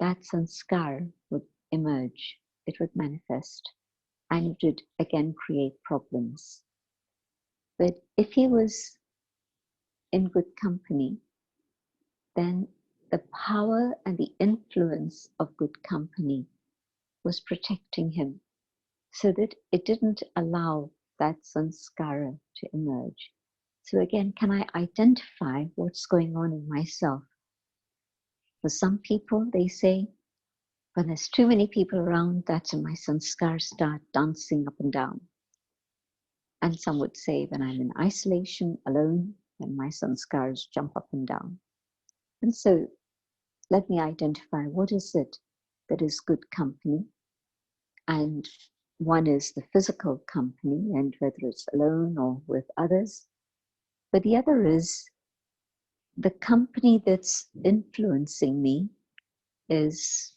that sanskar would emerge, it would manifest, and it would again create problems. But if he was in good company, then the power and the influence of good company was protecting him so that it didn't allow that sanskara to emerge. So again, can I identify what's going on in myself? For some people, they say, when there's too many people around, that's when my sanskars start dancing up and down. And some would say, when I'm in isolation, alone, then my sanskars jump up and down. And so let me identify what is it that is good company. And one is the physical company, and whether it's alone or with others. But the other is the company that's influencing me is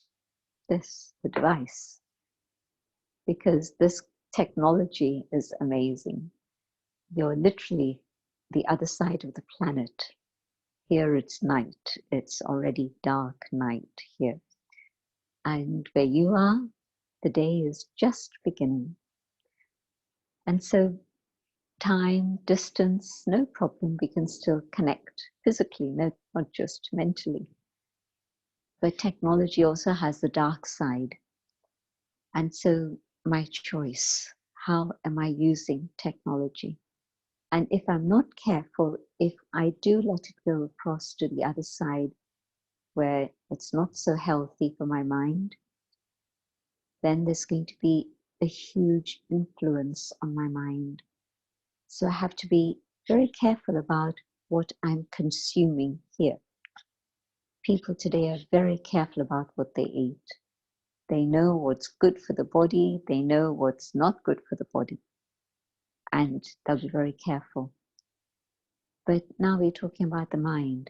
this, the device. Because this technology is amazing. You're literally the other side of the planet. Here it's night. It's already dark night here. And where you are, the day is just beginning. And so time, distance, no problem. We can still connect physically, not just mentally. But technology also has the dark side. And so my choice, how am I using technology? And if I'm not careful, if I do let it go across to the other side where it's not so healthy for my mind, then there's going to be a huge influence on my mind. So I have to be very careful about what I'm consuming here. People today are very careful about what they eat. They know what's good for the body. They know what's not good for the body. And they'll be very careful. But now we're talking about the mind.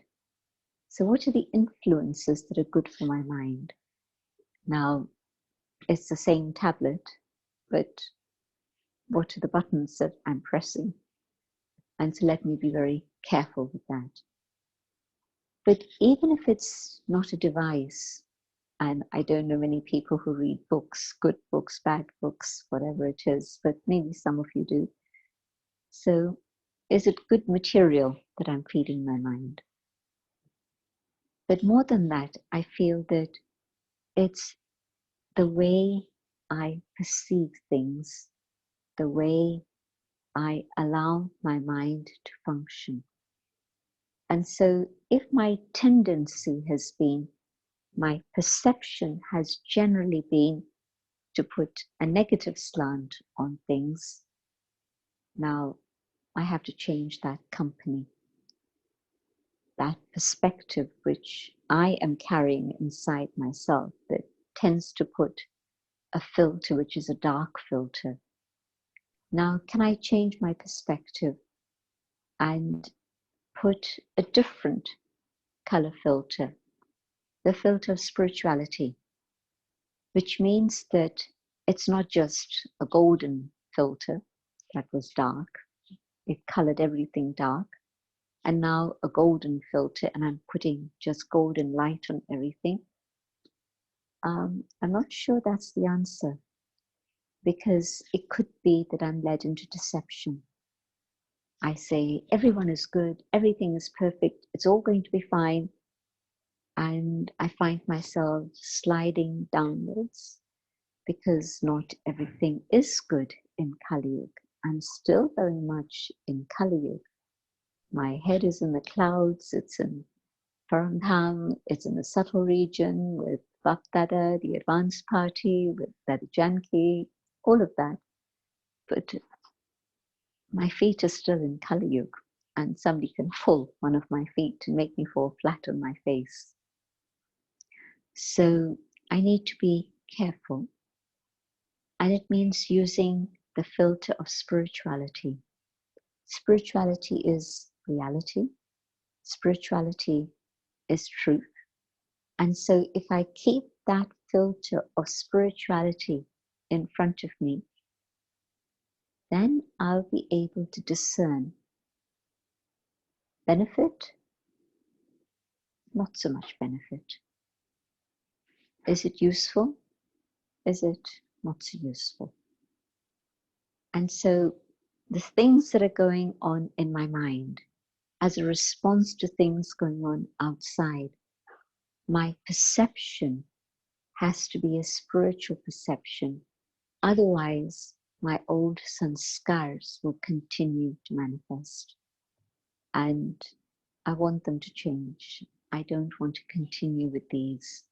So what are the influences that are good for my mind? Now, it's the same tablet, but what are the buttons that I'm pressing? And so let me be very careful with that. But even if it's not a device, and I don't know many people who read books, good books, bad books, whatever it is, but maybe some of you do. So is it good material that I'm feeding my mind? But more than that, I feel that it's the way I perceive things, the way I allow my mind to function. And so if my tendency has been, my perception has generally been to put a negative slant on things, now I have to change that company, that perspective which I am carrying inside myself that tends to put a filter which is a dark filter. Now, can I change my perspective and put a different color filter, the filter of spirituality, which means that it's not just a golden filter that was dark, it colored everything dark, and now a golden filter, and I'm putting just golden light on everything. I'm not sure that's the answer, because it could be that I'm led into deception. I say, everyone is good, everything is perfect, it's all going to be fine. And I find myself sliding downwards because not everything is good in Kali Yuga. I'm still very much in Kali Yuga. My head is in the clouds, it's in Paramdham, it's in the subtle region with Bapdada, the advanced party, with Dada Janki, all of that. But my feet are still in Kali Yuga, and somebody can pull one of my feet to make me fall flat on my face. So I need to be careful, and it means using the filter of spirituality. Spirituality is reality. Spirituality is truth. And so if I keep that filter of spirituality in front of me, then I'll be able to discern benefit, not so much benefit. Is it useful? Is it not so useful? And so the things that are going on in my mind as a response to things going on outside, my perception has to be a spiritual perception. Otherwise, my old sanskars will continue to manifest. And I want them to change. I don't want to continue with these.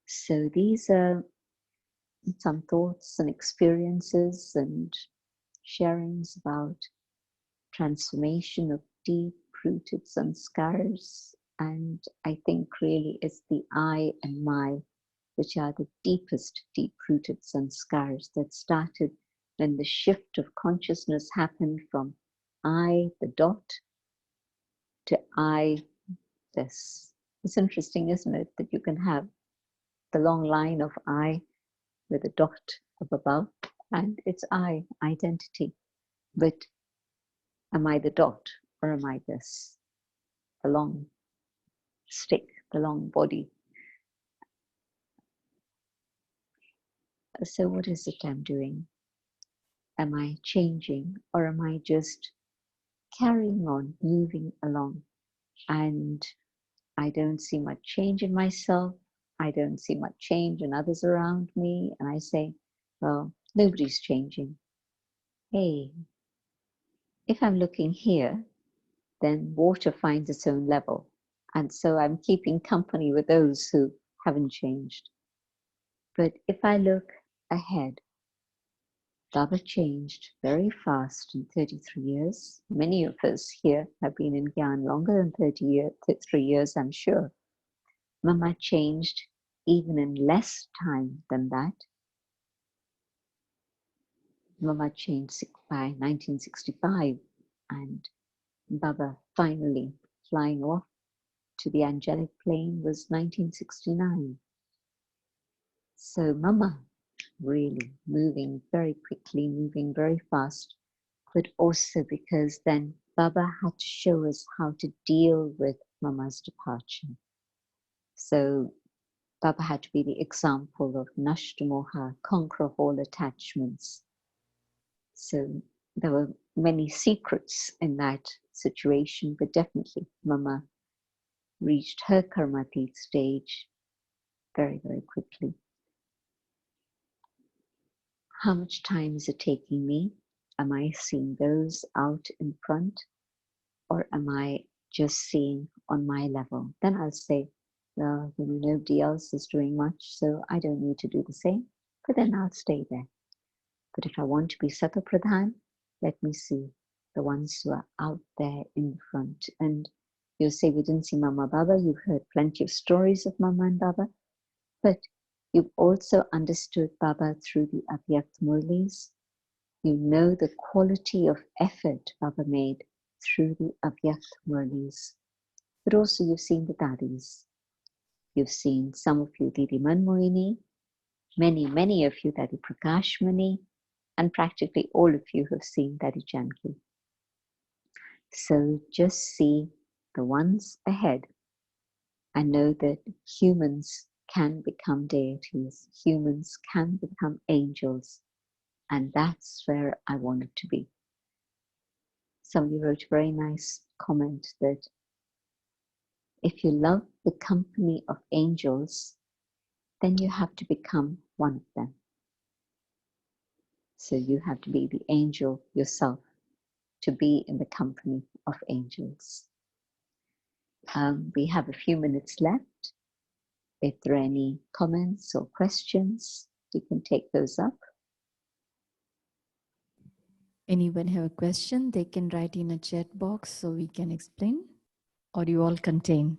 So these are some thoughts and experiences and sharings about transformation of deep-rooted sanskars. And I think really it's the I and my, which are the deepest deep-rooted sanskars that started when the shift of consciousness happened from I, the dot, to I, this. It's interesting, isn't it, that you can have the long line of I with a dot up above, and it's I, identity. But am I the dot, or am I this? The long stick, the long body. So what is it I'm doing? Am I changing, or am I just carrying on, moving along? And I don't see much change in myself. I don't see much change in others around me. And I say, well, nobody's changing. Hey, if I'm looking here, then water finds its own level. And so I'm keeping company with those who haven't changed. But if I look ahead, Baba changed very fast in 33 years. Many of us here have been in Gyan longer than 33 years, I'm sure. Mama changed even in less time than that. Mama changed by 1965, and Baba finally flying off to the angelic plane was 1969. So Mama really moving very quickly, moving very fast, but also because then Baba had to show us how to deal with Mama's departure. So Baba had to be the example of Nashtamoha, conquer all attachments. So there were many secrets in that situation, but definitely Mama reached her Karmatit stage very, very quickly. How much time is it taking me? Am I seeing those out in front, or am I just seeing on my level? Then I'll say, well, nobody else is doing much, so I don't need to do the same, but then I'll stay there. But if I want to be Sata Pradhan, let me see the ones who are out there in the front. And you'll say, we didn't see Mama Baba. You've heard plenty of stories of Mama and Baba, but You've also understood Baba through the Abhyakt Murlis. You know the quality of effort Baba made through the Abhyakt Murlis. But also you've seen the Dadis. You've seen some of you Didi Manmohini, many of you Dadi Prakash Mani, and practically all of you have seen Dadi Janki. So just see the ones ahead and know that humans can become deities, humans can become angels, and that's where I wanted to be. Somebody wrote a very nice comment that if you love the company of angels, then you have to become one of them. So you have to be the angel yourself to be in the company of angels. We have a few minutes left. If there are any comments or questions, we can take those up. Anyone have a question, they can write in a chat box so we can explain, or you all contain.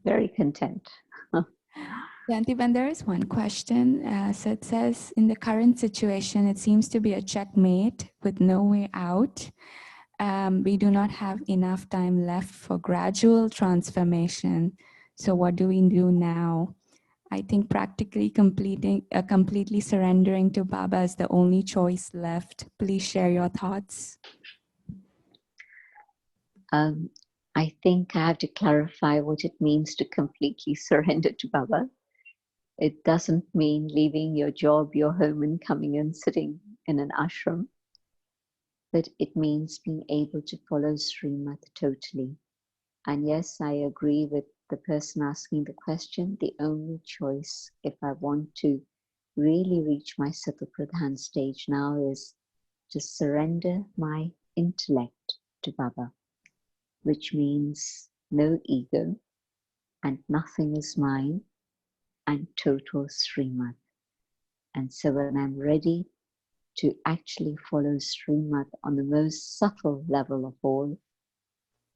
Very content. Jayantiben, there is one question. So it says, in the current situation, it seems to be a checkmate with no way out. We do not have enough time left for gradual transformation. So what do we do now? I think practically completely surrendering to Baba is the only choice left. Please share your thoughts. I think I have to clarify what it means to completely surrender to Baba. It doesn't mean leaving your job, your home, and coming and sitting in an ashram, but it means being able to follow Srimad totally. And yes, I agree with the person asking the question. The only choice, if I want to really reach my Satapradhan stage now, is to surrender my intellect to Baba, which means no ego and nothing is mine and total Srimad. And so when I'm ready to actually follow Srimad on the most subtle level of all,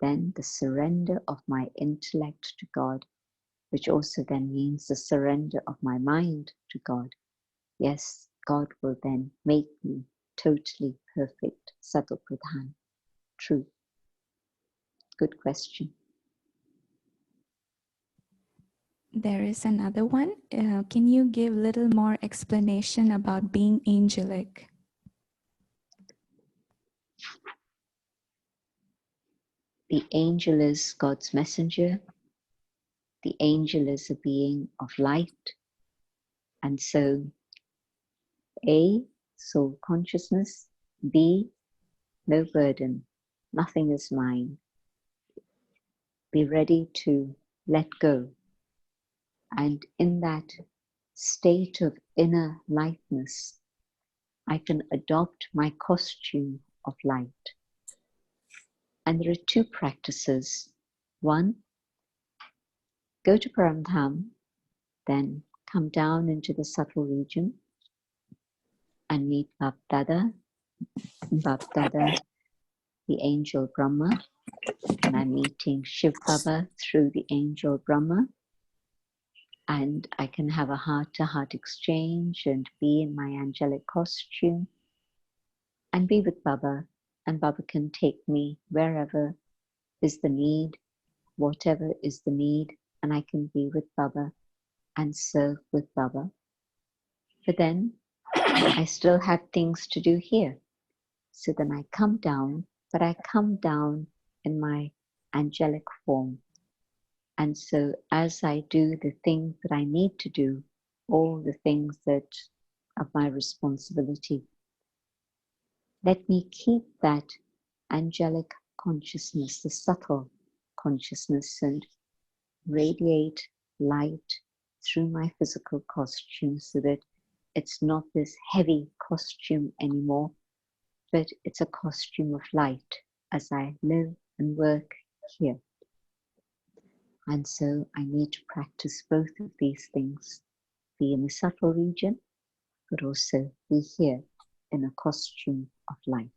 then the surrender of my intellect to God, which also then means the surrender of my mind to God. Yes, God will then make me totally perfect Satapradhan. True. Good question. There is another one. Can you give a little more explanation about being angelic? The angel is God's messenger. The angel is a being of light. And so, A, soul consciousness. B, no burden. Nothing is mine. Be ready to let go. And in that state of inner lightness, I can adopt my costume of light. And there are two practices. One, go to Paramdham, then come down into the subtle region and meet Bap Dada, the angel Brahma, and I'm meeting Shiv Baba through the angel Brahma, and I can have a heart-to-heart exchange and be in my angelic costume and be with Baba, and Baba can take me wherever is the need, whatever is the need, and I can be with Baba and serve with Baba. But then I still have things to do here. So then I come down, but I come down in my angelic form. And so as I do the things that I need to do, all the things that are my responsibility, let me keep that angelic consciousness, the subtle consciousness, and radiate light through my physical costume so that it's not this heavy costume anymore, but it's a costume of light as I live and work here. And so I need to practice both of these things, be in the subtle region, but also be here in a costume of light.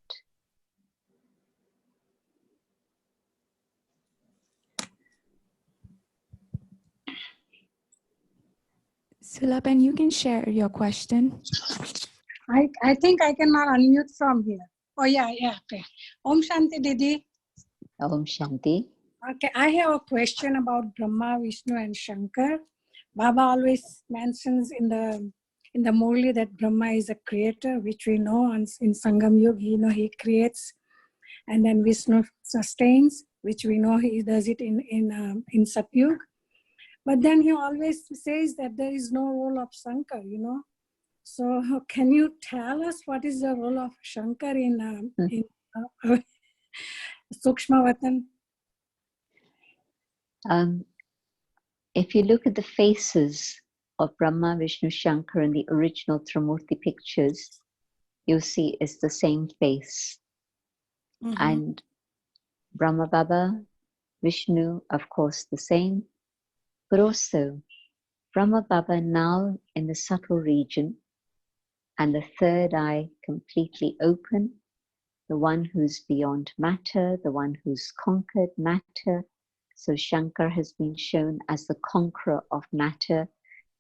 Sulapan, you can share your question. I think I cannot unmute from here. Oh, yeah, okay. Om Shanti, Didi. Om Shanti. Okay, I have a question about Brahma, Vishnu, and Shankar. Baba always mentions in the Murli that Brahma is a creator, which we know in Sangam Yuga, he creates, and then Vishnu sustains, which we know he does it in Satyug. But then he always says that there is no role of Shankar, So can you tell us what is the role of Shankar in Sukshmavatan? If you look at the faces of Brahma, Vishnu, Shankar in the original Trimurti pictures, you'll see it's the same face. Mm-hmm. And Brahma Baba, Vishnu, of course, the same. But also, Brahma Baba now in the subtle region, and the third eye completely open, the one who's beyond matter, the one who's conquered matter. So Shankar has been shown as the conqueror of matter,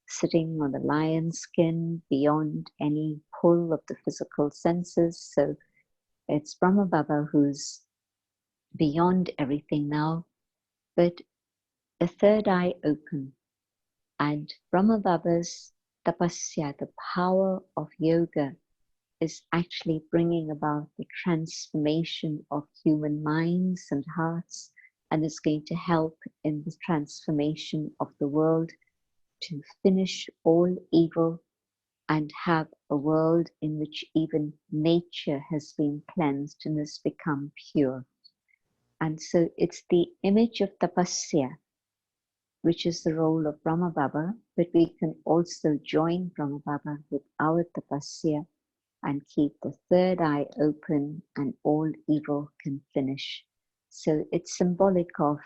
sitting on the lion's skin, beyond any pull of the physical senses. So it's Brahma Baba who's beyond everything now, but the third eye open. And Brahma Baba's tapasya, the power of yoga, is actually bringing about the transformation of human minds and hearts, and is going to help in the transformation of the world to finish all evil and have a world in which even nature has been cleansed and has become pure. And so it's the image of tapasya, which is the role of Brahma Baba, but we can also join Brahma Baba with our tapasya and keep the third eye open, and all evil can finish. So it's symbolic of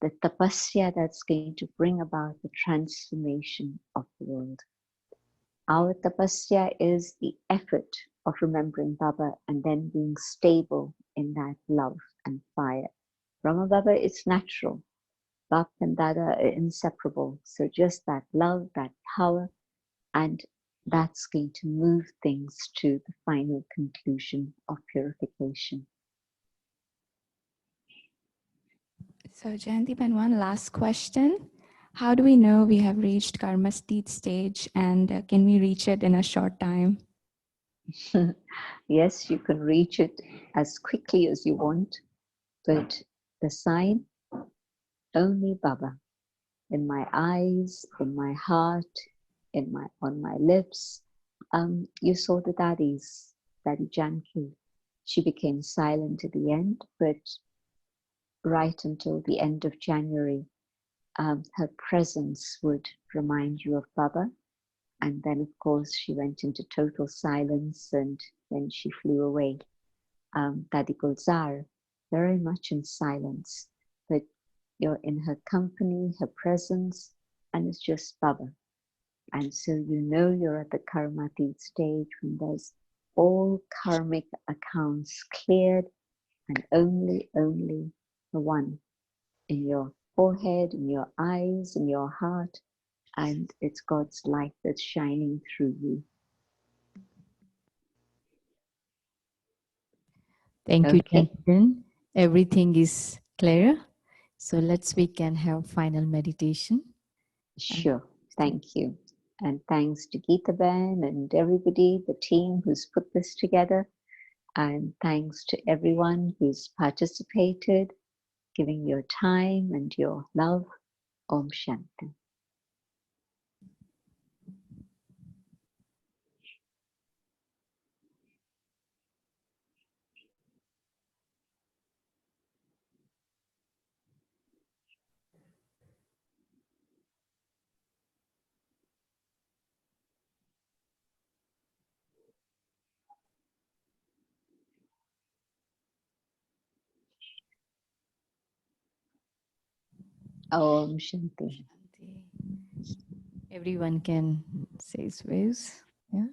the tapasya that's going to bring about the transformation of the world. Our tapasya is the effort of remembering Baba and then being stable in that love and fire. Brahma Baba is natural. Bap and Dada are inseparable. So just that love, that power, and that's going to move things to the final conclusion of purification. So Jayantiben, one last question. How do we know we have reached karma state stage, and can we reach it in a short time? Yes, you can reach it as quickly as you want, but the sign, only Baba. In my eyes, in my heart, on my lips. You saw the daddies, Daddy Janki. She became silent at the end, but right until the end of January, her presence would remind you of Baba. And then, of course, she went into total silence, and then she flew away. Daddy Gulzar, very much in silence, but you're in her company, her presence, and it's just Baba. And so you know you're at the karmatik stage when there's all karmic accounts cleared, and only the one in your forehead, in your eyes, in your heart, and it's God's light that's shining through you. Thank you, Okay. Jayantiben. Everything is clear. So we can have final meditation. Sure. Thank you. And thanks to Geetaben and everybody, the team who's put this together. And thanks to everyone who's participated, giving your time and your love. Om Shanti. Om Shanti. Everyone can say his views. Yeah.